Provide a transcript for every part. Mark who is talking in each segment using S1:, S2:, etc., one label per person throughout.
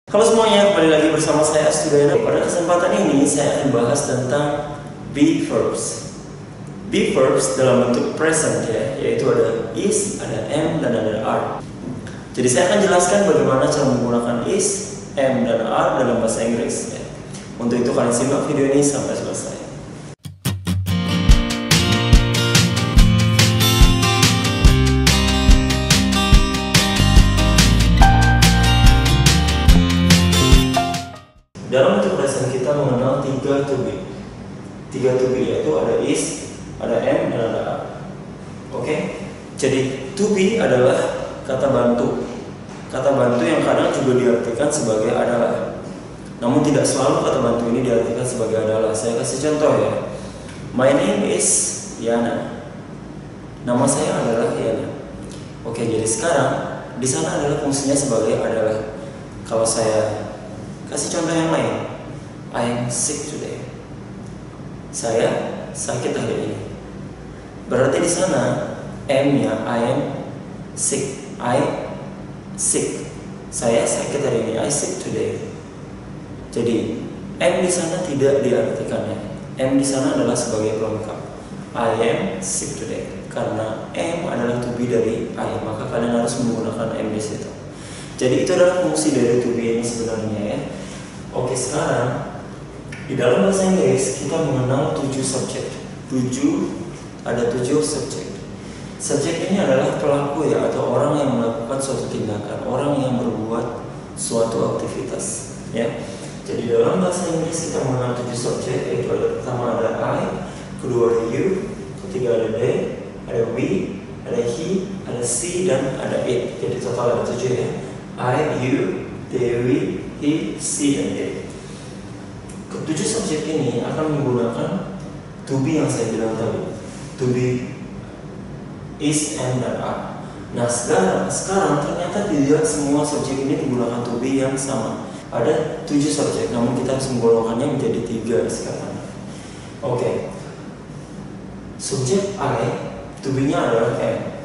S1: Halo semuanya, kembali lagi bersama saya Astudana. Pada kesempatan ini saya akan bahas tentang be verbs. Be verbs dalam bentuk present ya, yaitu ada is, ada am, dan ada are. Jadi saya akan jelaskan bagaimana cara menggunakan is, am, dan are dalam bahasa Inggris ya. Untuk itu kalian simak video ini sampai selesai. Dalam bentuk present kita mengenal 3 to be. 3 to be yaitu ada is, ada am, dan ada are. Oke? Jadi to be adalah kata bantu. Kata bantu yang kadang juga diartikan sebagai adalah. Namun tidak selalu kata bantu ini diartikan sebagai adalah. Saya kasih contoh ya. My name is Yana. Nama saya adalah Yana. Oke, jadi sekarang di sana adalah fungsinya sebagai adalah. Kalau saya kasih contoh yang lain, I am sick today. Saya sakit hari ini. Berarti di sana am-nya I am sick. I sick. Saya sakit hari ini. I sick today. Jadi am di sana tidak diartikannya. Am di sana adalah sebagai pelengkap. I am sick today. Karena am adalah to be dari I, maka kalian harus menggunakan am di situ. Jadi itu adalah fungsi dari to be ini sebenarnya ya. Oke, sekarang di dalam bahasa Inggris kita mengenal 7 subjek. Ada 7 subjek. Subjek ini adalah pelaku ya, atau orang yang melakukan suatu tindakan, orang yang berbuat suatu aktivitas ya. Jadi dalam bahasa Inggris kita mengenal 7 subjek, yaitu ada pertama ada I, kedua ada you, ketiga ada they, ada we, ada he, ada she, dan ada it. Jadi total ada 7 ya. I, you, they, we, he, she, dan it. Ketujuh subjek ini akan menggunakan to be yang saya bilang tadi. To be, is, am, dan are. Nah sekarang ternyata tidak semua subjek ini menggunakan to be yang sama. Ada 7 subjek, namun kita harus menggolongkannya menjadi 3 sekarang. Oke. Subjek I, to be-nya adalah am.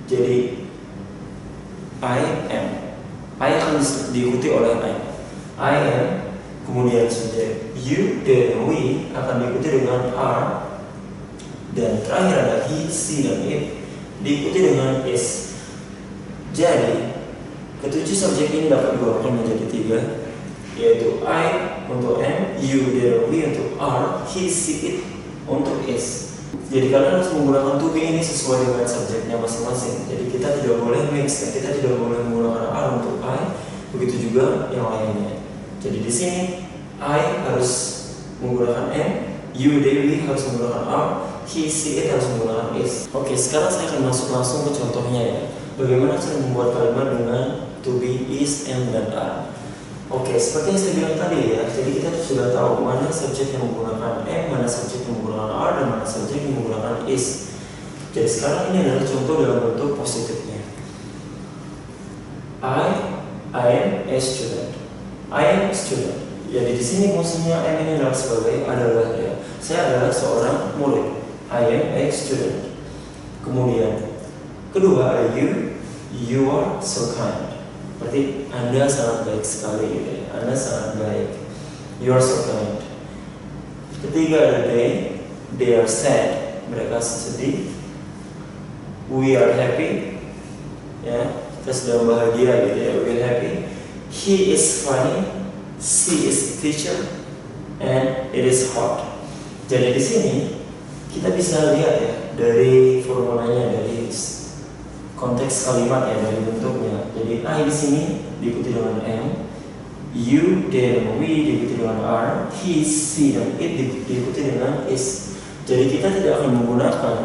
S1: Jadi I am. I akan diikuti oleh I am, kemudian subjek you, they, and we akan diikuti dengan are, dan terakhir ada he, she, dan it diikuti dengan is. Jadi ketujuh subjek ini dapat digolongkan menjadi 3, yaitu I untuk am, you, they, and we untuk are, he, she, it untuk is. Jadi kalian harus menggunakan to be ini sesuai dengan subjeknya masing-masing. Jadi kita tidak boleh mix, kita tidak boleh menggunakan are untuk I, begitu juga yang lainnya. Jadi di sini I harus menggunakan am, you, they, we harus menggunakan are, he, she, it harus menggunakan is. Oke, sekarang saya akan masuk langsung ke contohnya ya. Bagaimana cara membuat kalimat dengan to be, is, am, dan are. Oke, seperti yang saya bilang tadi ya, jadi kita sudah tahu mana subjek yang menggunakan am, mana subjek yang menggunakan are, dan mana subjek yang menggunakan is. Jadi sekarang ini adalah contoh dalam bentuk positifnya. I am a student. I am a student. Jadi di sini fungsinya am ini adalah sebagai adalah ya. Saya adalah seorang murid. I am a student. Kemudian kedua ada you. You are so kind. Berarti Anda sangat baik sekali gitu ya. Anda sangat baik. You are so kind. Ketiga ada they. They are sad. Mereka sedih. We are happy. Ya, kita sedang bahagia gitu ya. We are happy. He is funny. She is teacher. And it is hot. Jadi di sini kita bisa lihat ya dari formulanya, dari konteks kalimat ya, dari bentuknya. Jadi I di sini diikuti dengan am, you, they, dan we diikuti dengan are, he, she, dan it diikuti dengan is. Jadi kita tidak akan menggunakan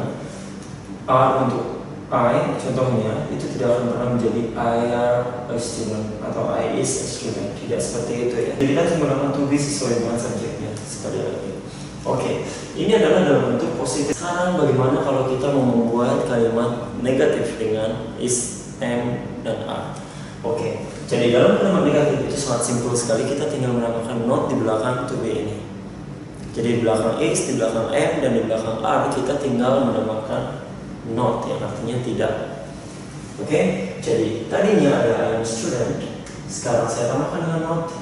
S1: are untuk I, contohnya itu tidak akan pernah menjadi I are a student atau I is a student. Tidak seperti itu ya. Jadi kita harus menggunakan to be sesuai dengan subjeknya. Sekali lagi. Oke, ini adalah dalam bentuk positif. Sekarang bagaimana kalau kita mau membuat kalimat negatif dengan is, am, dan are? Oke, jadi dalam kalimat negatif itu sangat simpel sekali. Kita tinggal menambahkan not di belakang to be ini. Jadi di belakang is, di belakang am, dan di belakang are kita tinggal menambahkan not yang artinya tidak. Oke, jadi tadinya ada I am student. Sekarang saya tambahkan dengan not,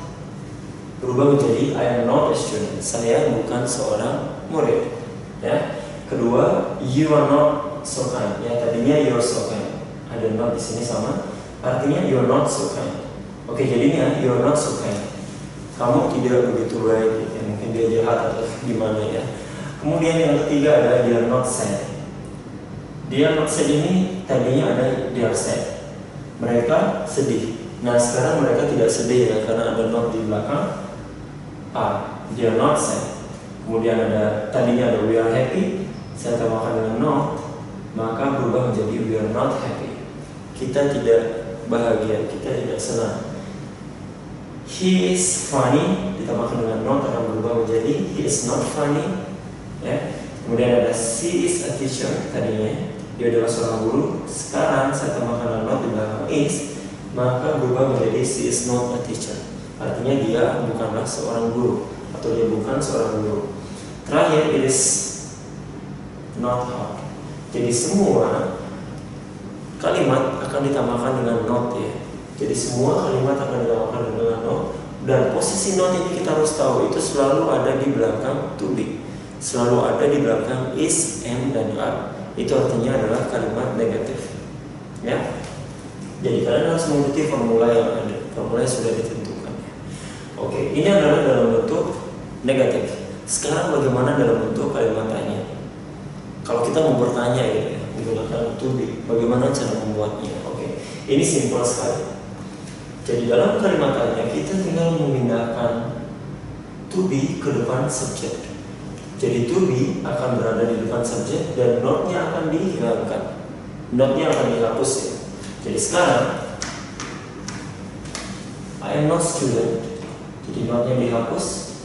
S1: berubah menjadi I am not a student. Saya bukan seorang murid. Ya. Kedua, you are not so kind. Ya, tadinya you are so kind. Ada not di sini sama. Artinya you are not so kind. Oke, jadinya you are not so kind. Kamu tidak begitu baik. Ya, mungkin dia jahat atau gimana ya. Kemudian yang ketiga ada they are not sad. They are not sad ini tadinya ada they are sad. Mereka sedih. Nah, sekarang mereka tidak sedih ya karena ada not di belakang. They are not sad. Kemudian tadinya ada we are happy. Saya tambahkan dengan not, maka berubah menjadi we are not happy. Kita tidak bahagia, kita tidak senang. He is funny, ditambahkan dengan not akan berubah menjadi he is not funny. Ya. Kemudian ada she is a teacher, tadinya dia adalah seorang guru. Sekarang saya tambahkan dengan not di belakang is, maka berubah menjadi she is not a teacher. Artinya dia bukanlah seorang guru atau dia bukan seorang guru. Terakhir, it is not hard. Jadi semua kalimat akan ditambahkan dengan not ya. Jadi semua kalimat akan ditambahkan dengan not. Dan posisi not ini kita harus tahu itu selalu ada di belakang to be. Selalu ada di belakang is, am, dan are. Itu artinya adalah kalimat negatif. Ya. Jadi kalian harus mengikuti formula yang ada. Formula yang sudah ditentukan. Oke, ini adalah dalam bentuk negatif. Sekarang bagaimana dalam bentuk kalimat tanya? Kalau kita mau bertanya gitu ya, menggunakan to be, bagaimana cara membuatnya? Oke, ini simpel sekali. Jadi dalam kalimat tanya kita tinggal memindahkan to be ke depan subjek. Jadi to be akan berada di depan subjek dan not-nya akan dihilangkan. Not-nya akan dihapus ya. Jadi sekarang I am not student. Jadi not-nya dihapus,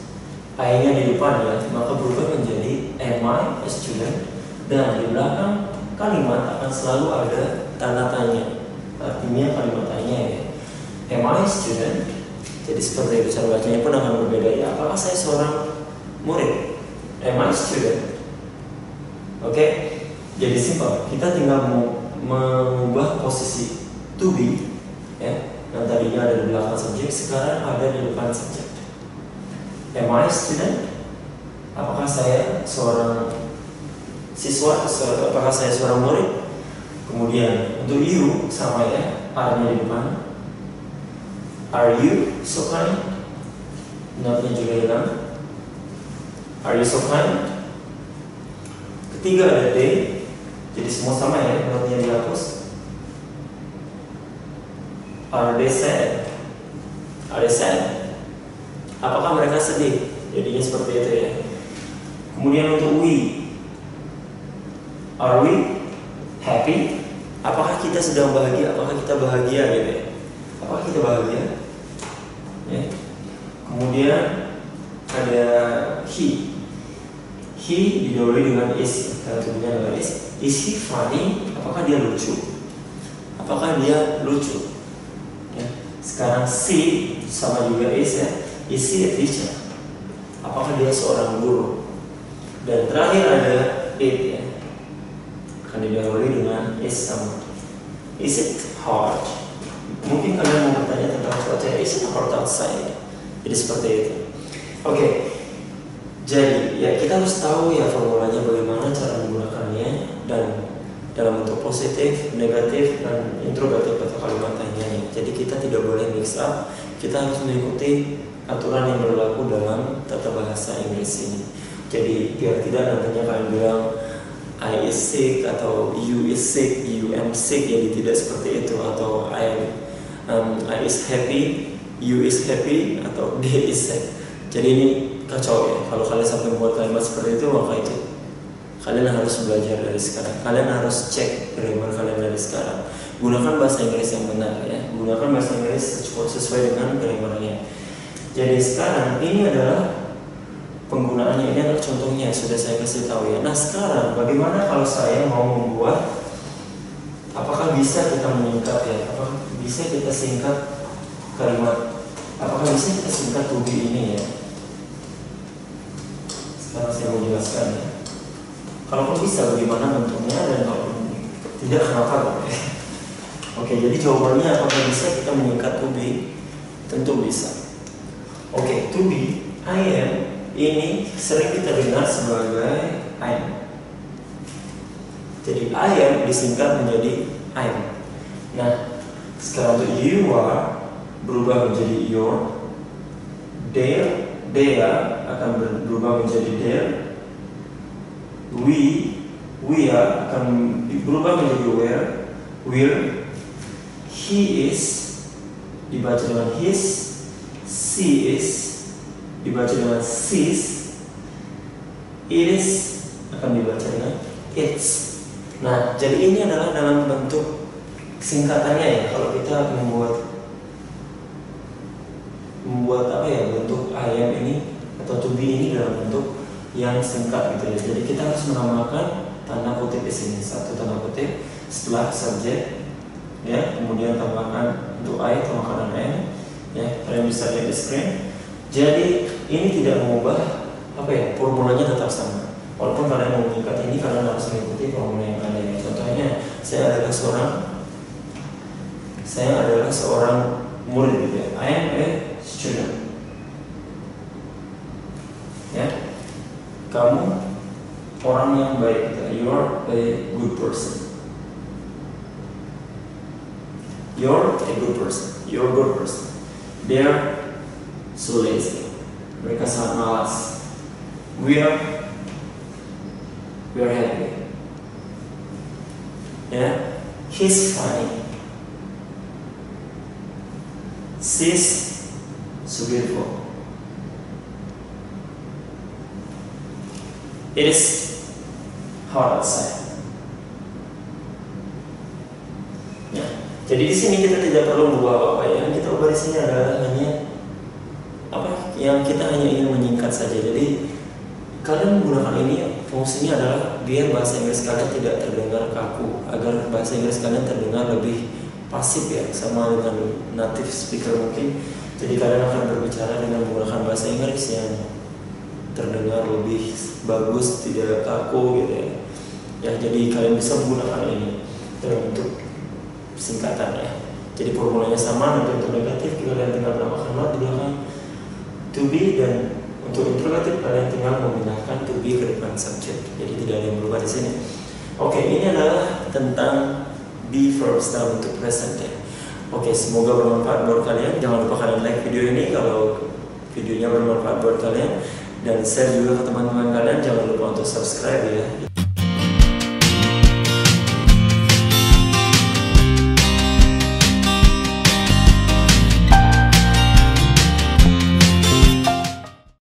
S1: I-nya di depan ya, maka berubah menjadi am I a student. Dan di belakang kalimat akan selalu ada tanda tanya. Artinya kalimat tanya ya. Am I a student? Jadi seperti itu, cara bacanya pun akan berbeda ya. Apakah saya seorang murid? Am I a student? Oke, jadi simpel. Kita tinggal mengubah posisi to be ya. Yang tadinya ada di belakang subjek, sekarang ada di depan subjek. Am I a student? Apakah saya seorang siswa, apakah saya seorang murid? Kemudian untuk you sama ya, are-nya di depan. Are you so kind? Not-nya juga hilang. Are you so kind? Ketiga ada they, jadi semua sama ya, not-nya dihapus. Are they sad? Are they sad? Apakah mereka sedih? Jadinya seperti itu ya. Kemudian untuk we, are we happy? Apakah kita sedang bahagia? Apakah kita bahagia gitu ya? Apakah kita bahagia? Ya. Kemudian ada he. He didahului dengan is. Tentunya dengan is. Is he funny? Apakah dia lucu? Apakah dia lucu? Ya. Sekarang she sama juga is ya. Is he a teacher? Apakah dia seorang guru? Dan terakhir ada it ya. Akan didahului dengan is sama. Is it hard? Mungkin kalian mau bertanya tentang cuaca. Is it hard outside? Jadi seperti itu. Oke. Jadi ya kita harus tahu ya formulanya bagaimana cara menggunakannya dan dalam bentuk positif, negatif, dan interrogatif atau kalimat tanya. Jadi kita tidak boleh mix up. Kita harus mengikuti aturan yang berlaku dalam tata bahasa Inggris ini. Jadi biar tidak nantinya kalian bilang I is sick atau you is sick, you am sick, jadi tidak seperti itu. Atau I is happy, you is happy, atau they is sad. Jadi ini kacau ya. Kalau kalian sampai membuat kalimat seperti itu, maka itu kalian harus belajar dari sekarang. Kalian harus cek grammar kalian dari sekarang. Gunakan bahasa Inggris yang benar ya. Gunakan bahasa Inggris sesuai dengan grammarnya. Jadi sekarang ini adalah penggunaannya, ini adalah contohnya yang sudah saya kasih tahu ya. Nah sekarang bagaimana kalau saya mau membuat, apakah bisa kita menyingkat ya? Apakah bisa kita singkat kalimat? Apakah bisa kita singkat to be ini ya? Sekarang saya mau jelaskan ya. Kalau bisa bagaimana bentuknya dan kalau tidak kenapa? Oke, jadi jawabannya apakah bisa kita menyingkat to be? Tentu bisa. Oke, to be, I am, ini sering kita dengar sebagai I'm. Jadi I am disingkat menjadi I'm. Nah, sekarang untuk you are berubah menjadi your, they are akan berubah menjadi their, we are akan berubah menjadi we're, he is dibaca dengan his, she is dibaca dengan she's, it is akan dibaca dengan it's. Nah, jadi ini adalah dalam bentuk singkatannya ya. Kalau kita membuat apa ya, bentuk I am ini atau to be ini dalam bentuk yang singkat gitu ya. Jadi kita harus menambahkan tanda kutip di sini, satu tanda kutip setelah subjek ya, kemudian tambahkan untuk I, tambahkan am ya. Kalian bisa lihat di screen. Jadi ini tidak mengubah apa ya, formulanya tetap sama. Walaupun kalian mau mengikat ini, kalian harus mengikuti formula yang ada ya. Contohnya saya adalah seorang murid gitu ya. I am a student. Ya. Kamu orang yang baik gitu. You are a good person. You're a good person. You're a good person. They are so lazy. Mereka sangat malas. We are happy. Yeah. He's funny. She's so beautiful. It is hot outside. Ya, jadi di sini kita tidak perlu mengubah apa-apa. Yang kita ubah di sini adalah hanya apa? Yang kita hanya ingin menyingkat saja. Jadi kalian menggunakan ini fungsinya adalah biar bahasa Inggris kalian tidak terdengar kaku, agar bahasa Inggris kalian terdengar lebih pasif ya, sama dengan native speaker mungkin. Jadi kalian akan berbicara dengan menggunakan bahasa Inggris yang terdengar lebih bagus, tidak kaku gitu ya. Ya, jadi kalian bisa menggunakan ini dalam bentuk singkatan ya. Jadi formulanya sama, nanti untuk negatif kalian tinggal menambahkan not di belakang to be, dan untuk interrogatif kalian tinggal memindahkan to be ke depan subject. Jadi tidak ada yang berubah di sini. Oke, ini adalah tentang be verbs dalam bentuk present ya. Oke, semoga bermanfaat buat kalian. Jangan lupa kalian like video ini kalau videonya bermanfaat buat kalian, dan share juga ke teman-teman kalian. Jangan lupa untuk subscribe ya.